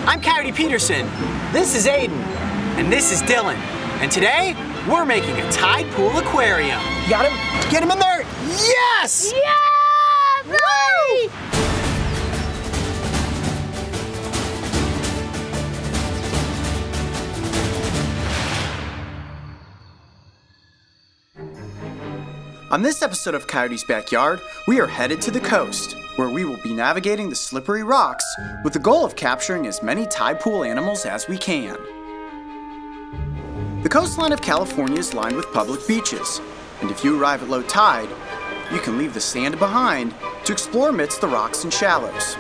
I'm Coyote Peterson. This is Aiden. And this is Dylan. And today, we're making a tide pool aquarium. You got him? Get him in there. Yes! Yeah! Right! On this episode of Coyote's Backyard, we are headed to the coast, where we will be navigating the slippery rocks with the goal of capturing as many tide pool animals as we can. The coastline of California is lined with public beaches, and if you arrive at low tide, you can leave the sand behind to explore amidst the rocks and shallows.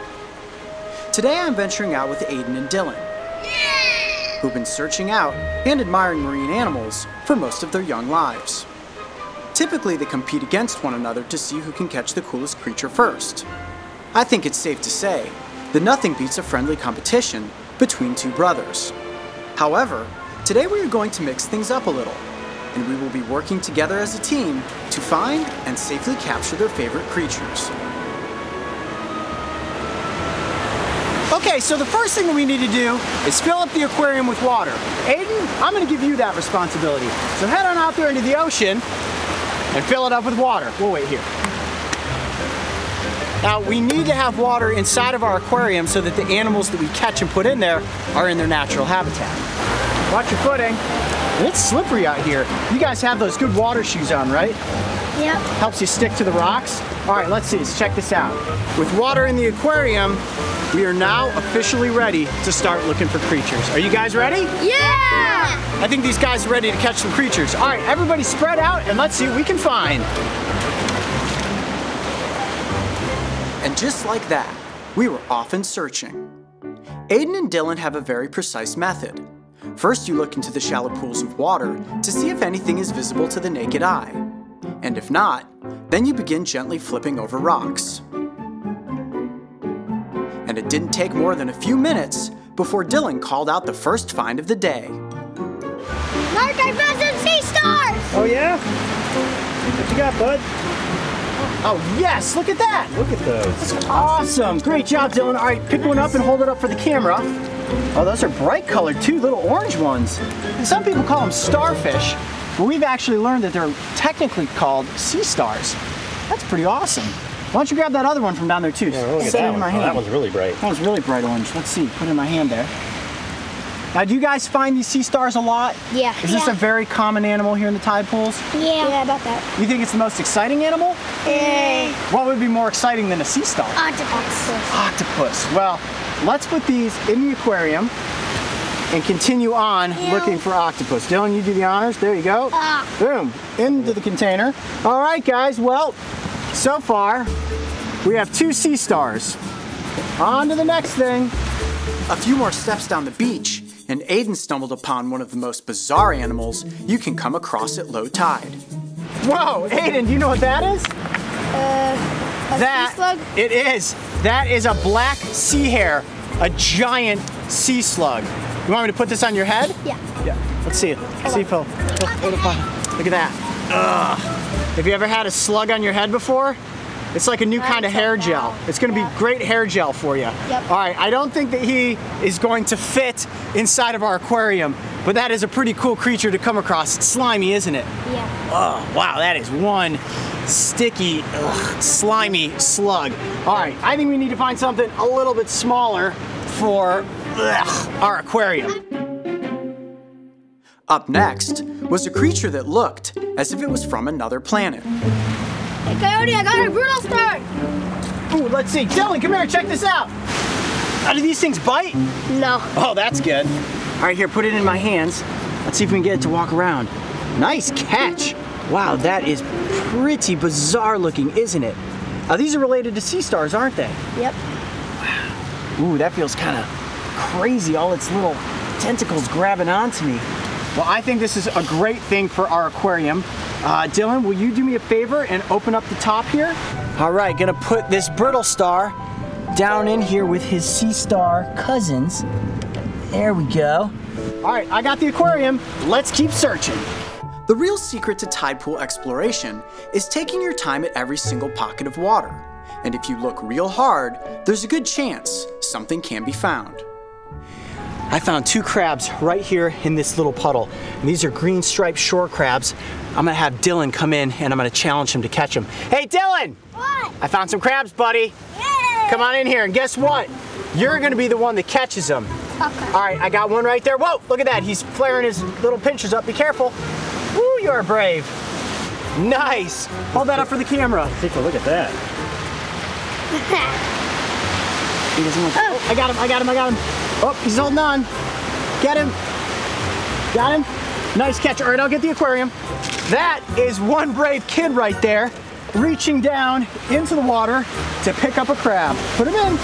Today I'm venturing out with Aiden and Dylan, who've been searching out and admiring marine animals for most of their young lives. Typically, they compete against one another to see who can catch the coolest creature first. I think it's safe to say that nothing beats a friendly competition between two brothers. However, today we are going to mix things up a little, and we will be working together as a team to find and safely capture their favorite creatures. Okay, so the first thing that we need to do is fill up the aquarium with water. Aiden, I'm going to give you that responsibility. So head on out there into the ocean and fill it up with water. We'll wait here. Now, we need to have water inside of our aquarium so that the animals that we catch and put in there are in their natural habitat. Watch your footing. And it's slippery out here. You guys have those good water shoes on, right? Yep. Helps you stick to the rocks. All right, let's see. Let's check this out. With water in the aquarium, we are now officially ready to start looking for creatures. Are you guys ready? Yeah! I think these guys are ready to catch some creatures. All right, everybody spread out and let's see what we can find. And just like that, we were off and searching. Aiden and Dylan have a very precise method. First, you look into the shallow pools of water to see if anything is visible to the naked eye. And if not, then you begin gently flipping over rocks. And it didn't take more than a few minutes before Dylan called out the first find of the day. Mark, I found some sea stars! Oh yeah? What you got, bud? Oh yes, look at that! Look at those. That's awesome! Great job, Dylan. All right, pick one up and hold it up for the camera. Oh, those are bright colored too, little orange ones. And some people call them starfish, but we've actually learned that they're technically called sea stars. That's pretty awesome. Why don't you grab that other one from down there too? Yeah, look at that one. Oh, that one's really bright. That one's really bright orange. Let's see, put it in my hand there. Now, do you guys find these sea stars a lot? Yeah. Is this a very common animal here in the tide pools? Yeah, about that. You think it's the most exciting animal? Yeah. What would be more exciting than a sea star? Octopus. Octopus. Well, let's put these in the aquarium and continue on looking for octopus. Dylan, you do the honors. There you go. Boom. Into the container. All right, guys. Well, so far, we have 2 sea stars. On to the next thing. A few more steps down the beach, and Aiden stumbled upon one of the most bizarre animals you can come across at low tide. Whoa, Aiden, do you know what that is? Sea slug? It is. That is a black sea hare, a giant sea slug. You want me to put this on your head? Yeah. Yeah. Let's see it. See if he'll put it on. Look at that. Ugh. Have you ever had a slug on your head before? It's like a new kind of hair gel. It's going to be great hair gel for you. Yep. All right, I don't think that he is going to fit inside of our aquarium, but that is a pretty cool creature to come across. It's slimy, isn't it? Yeah. Oh, wow, that is one sticky, slimy slug. All right, I think we need to find something a little bit smaller for our aquarium. Up next was a creature that looked as if it was from another planet. Hey, Coyote, I got a brutal start. Ooh, let's see. Dylan, come here, check this out. Do these things bite? No. Oh, that's good. All right, here, put it in my hands. Let's see if we can get it to walk around. Nice catch. Wow, that is pretty bizarre looking, isn't it? These are related to sea stars, aren't they? Yep. Ooh, that feels kind of crazy, all its little tentacles grabbing onto me. Well, I think this is a great thing for our aquarium. Dylan, will you do me a favor and open up the top here? All right, gonna put this brittle star down in here with his sea star cousins. There we go. All right, I got the aquarium. Let's keep searching. The real secret to tide pool exploration is taking your time at every single pocket of water. And if you look real hard, there's a good chance something can be found. I found 2 crabs right here in this little puddle. And these are green striped shore crabs. I'm gonna have Dylan come in and I'm gonna challenge him to catch them. Hey Dylan! What? I found some crabs, buddy. Yay! Come on in here and guess what? You're gonna be the one that catches them. Okay. All right, I got one right there. Whoa, look at that. He's flaring his little pinchers up. Be careful. Woo, you're brave. Nice. Hold that up for the camera. Let's take a look at that. He doesn't want to. Oh, I got him, I got him, I got him. Oh, he's holding on. Get him. Got him. Nice catch. All right, I'll get the aquarium. That is one brave kid right there, reaching down into the water to pick up a crab. Put him in.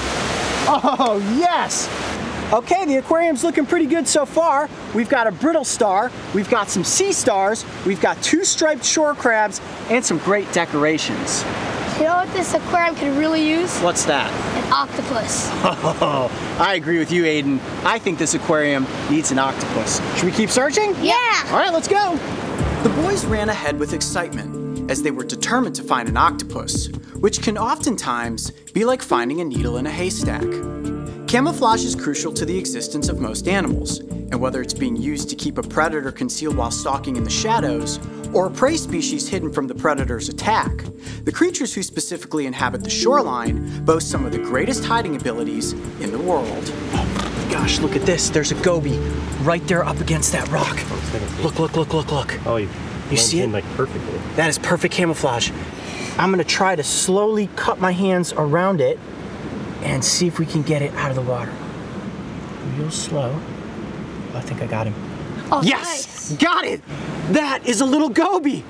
Oh, yes. Okay, the aquarium's looking pretty good so far. We've got a brittle star, we've got some sea stars, we've got 2 striped shore crabs, and some great decorations. You know what this aquarium could really use? What's that? An octopus. Oh, I agree with you, Aiden. I think this aquarium needs an octopus. Should we keep searching? Yeah. All right, let's go. The boys ran ahead with excitement as they were determined to find an octopus, which can oftentimes be like finding a needle in a haystack. Camouflage is crucial to the existence of most animals, and whether it's being used to keep a predator concealed while stalking in the shadows, or a prey species hidden from the predator's attack, the creatures who specifically inhabit the shoreline boast some of the greatest hiding abilities in the world. Oh, gosh, look at this. There's a goby right there up against that rock. Look, look, look, look, look. Oh, you see in it? like perfectly. That is perfect camouflage. I'm gonna try to slowly cut my hands around it and see if we can get it out of the water. Real slow. Oh, I think I got him. Oh, yes! Nice. Got it! That is a little goby.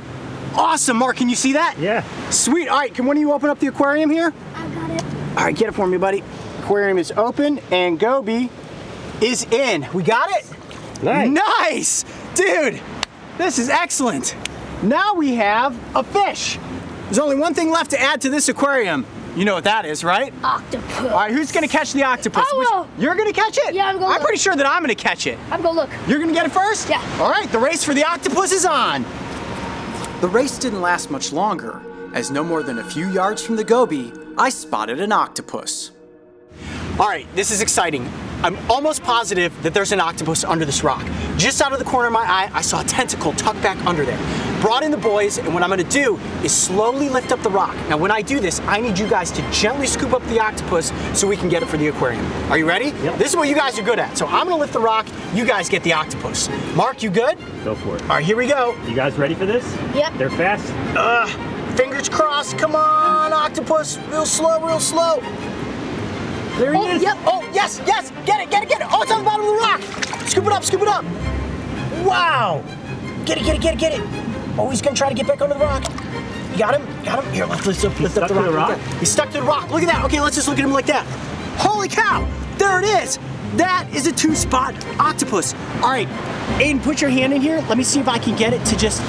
Awesome, Mark, can you see that? Yeah. Sweet, all right, can one of you open up the aquarium here? I got it. All right, get it for me, buddy. Aquarium is open and goby is in. We got it? Nice. Nice! Dude, this is excellent. Now we have a fish. There's only one thing left to add to this aquarium. You know what that is, right? Octopus. All right, who's gonna catch the octopus? I will. You're gonna catch it? Yeah, I'm gonna I'm look. pretty sure that I'm gonna catch it. I'm gonna look. You're gonna get it first? Yeah. All right, the race for the octopus is on. The race didn't last much longer, as no more than a few yards from the goby, I spotted an octopus. All right, this is exciting. I'm almost positive that there's an octopus under this rock. Just out of the corner of my eye, I saw a tentacle tucked back under there. Brought in the boys, and what I'm gonna do is slowly lift up the rock. Now, when I do this, I need you guys to gently scoop up the octopus so we can get it for the aquarium. Are you ready? Yep. This is what you guys are good at. So I'm gonna lift the rock, you guys get the octopus. Mark, you good? Go for it. All right, here we go. You guys ready for this? Yep. They're fast? Fingers crossed, come on, octopus. Real slow, real slow. There he is. Yep. Oh, yes, yes, get it, get it, get it. Oh, it's on the bottom of the rock. Scoop it up, scoop it up. Wow. Get it, get it, get it, get it. Oh, he's gonna try to get back under the rock. You got him? Got him? Here, lift up the rock. to the rock? He's stuck to the rock. Look at that. Okay, let's just look at him like that. Holy cow, there it is. That is a 2-spot octopus. All right, Aiden, put your hand in here. Let me see if I can get it to just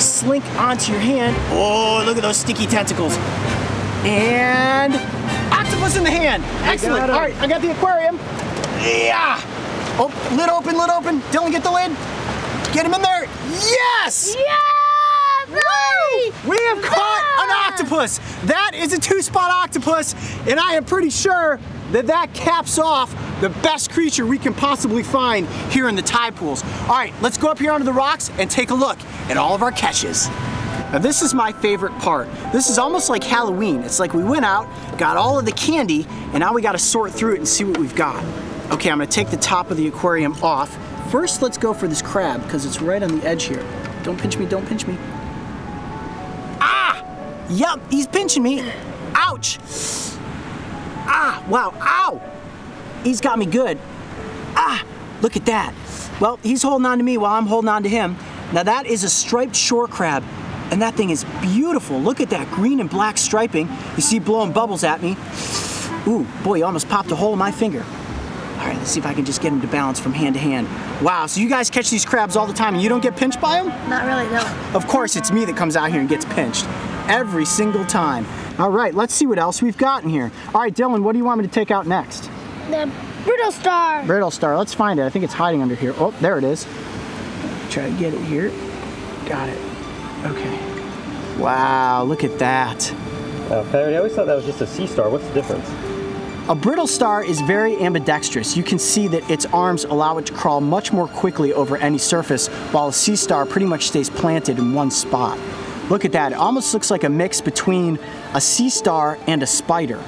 slink onto your hand. Oh, look at those sticky tentacles. And octopus in the hand. Excellent. got him. All right, I got the aquarium. Yeah. Oh, lid open, lid open. Dylan, get the lid. Get him in there. Yes! Yeah! Right! We have caught an octopus. That is a 2-spot octopus, and I am pretty sure that that caps off the best creature we can possibly find here in the tide pools. All right, let's go up here onto the rocks and take a look at all of our catches. Now this is my favorite part. This is almost like Halloween. It's like we went out, got all of the candy, and now we gotta sort through it and see what we've got. Okay, I'm gonna take the top of the aquarium off. First, let's go for this crab, because it's right on the edge here. Don't pinch me, don't pinch me. Ah! Yup, he's pinching me. Ouch! Ah, wow, ow! He's got me good. Ah, look at that. Well, he's holding on to me while I'm holding on to him. Now that is a striped shore crab, and that thing is beautiful. Look at that green and black striping. You see blowing bubbles at me. Ooh, boy, you almost popped a hole in my finger. All right, let's see if I can just get him to balance from hand to hand. Wow, so you guys catch these crabs all the time and you don't get pinched by them? Not really, no. Of course, it's me that comes out here and gets pinched. Every single time. All right, let's see what else we've got in here. All right, Dylan, what do you want me to take out next? The brittle star. Brittle star, let's find it. I think it's hiding under here. Oh, there it is. Try to get it here. Got it. Okay. Wow, look at that. Perry, I always thought that was just a sea star. What's the difference? A brittle star is very ambidextrous. You can see that its arms allow it to crawl much more quickly over any surface, while a sea star pretty much stays planted in one spot. Look at that. It almost looks like a mix between a sea star and a spider.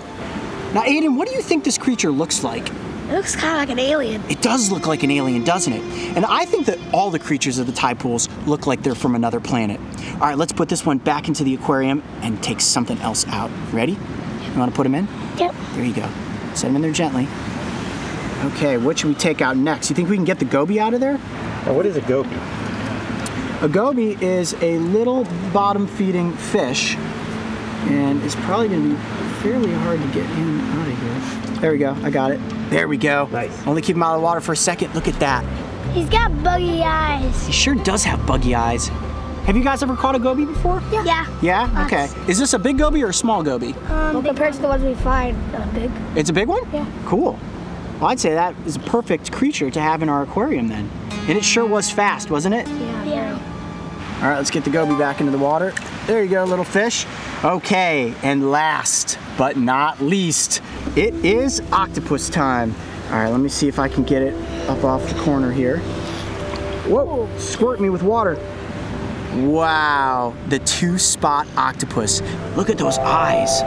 Now, Aiden, what do you think this creature looks like? It looks kind of like an alien. It does look like an alien, doesn't it? And I think that all the creatures of the tide pools look like they're from another planet. All right, let's put this one back into the aquarium and take something else out. Ready? You want to put him in? Yep. There you go. Set him in there gently. Okay, what should we take out next? You think we can get the goby out of there? Now, what is a goby? A goby is a little bottom-feeding fish, and it's probably going to be fairly hard to get him out of here. There we go. I got it. There we go. Nice. Only keep him out of the water for a second. Look at that. He's got buggy eyes. He sure does have buggy eyes. Have you guys ever caught a goby before? Yeah. Yeah? Okay. Is this a big goby or a small goby? Well, compared to the ones we find, big. It's a big one? Yeah. Cool. Well, I'd say that is a perfect creature to have in our aquarium then. And it sure was fast, wasn't it? Yeah. All right, let's get the goby back into the water. There you go, little fish. Okay, and last but not least, it is octopus time. All right, let me see if I can get it up off the corner here. Whoa, squirt me with water. Wow, the two-spot octopus. Look at those eyes,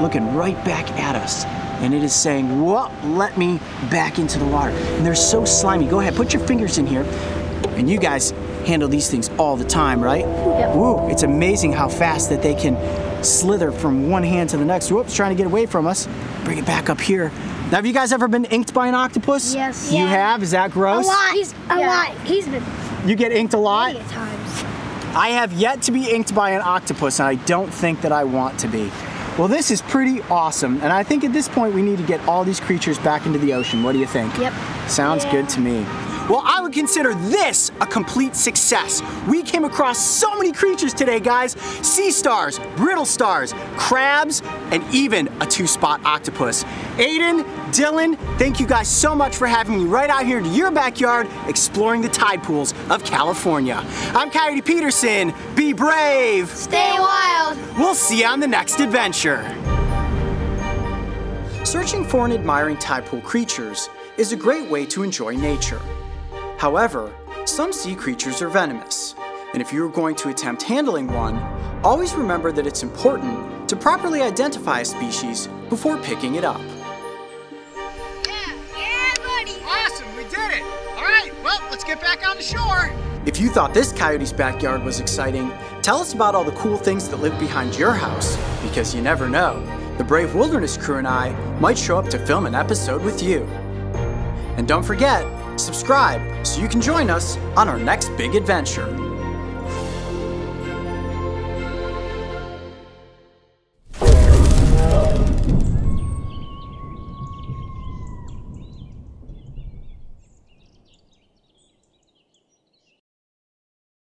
looking right back at us. And it is saying, whoa, let me back into the water. And they're so slimy. Go ahead, put your fingers in here. And you guys handle these things all the time, right? Yep. Woo, it's amazing how fast that they can slither from one hand to the next. Whoops, trying to get away from us. Bring it back up here. Now, have you guys ever been inked by an octopus? Yes. You Yeah. have? Is that gross? A lot. A lot. He's been You get inked a lot? many times. I have yet to be inked by an octopus, and I don't think that I want to be. Well, this is pretty awesome, and I think at this point we need to get all these creatures back into the ocean. What do you think? Yep. Sounds good to me. Well, I would consider this a complete success. We came across so many creatures today, guys. Sea stars, brittle stars, crabs, and even a two-spot octopus. Aiden, Dylan, thank you guys so much for having me right out here to your backyard exploring the tide pools of California. I'm Coyote Peterson. Be brave. Stay wild. We'll see you on the next adventure. Searching for and admiring tide pool creatures is a great way to enjoy nature. However, some sea creatures are venomous, and if you are going to attempt handling one, always remember that it's important to properly identify a species before picking it up. Yeah, buddy. Awesome, we did it. All right, well, let's get back on the shore. If you thought this coyote's backyard was exciting, tell us about all the cool things that live behind your house, because you never know. The Brave Wilderness crew and I might show up to film an episode with you. And don't forget, subscribe so you can join us on our next big adventure.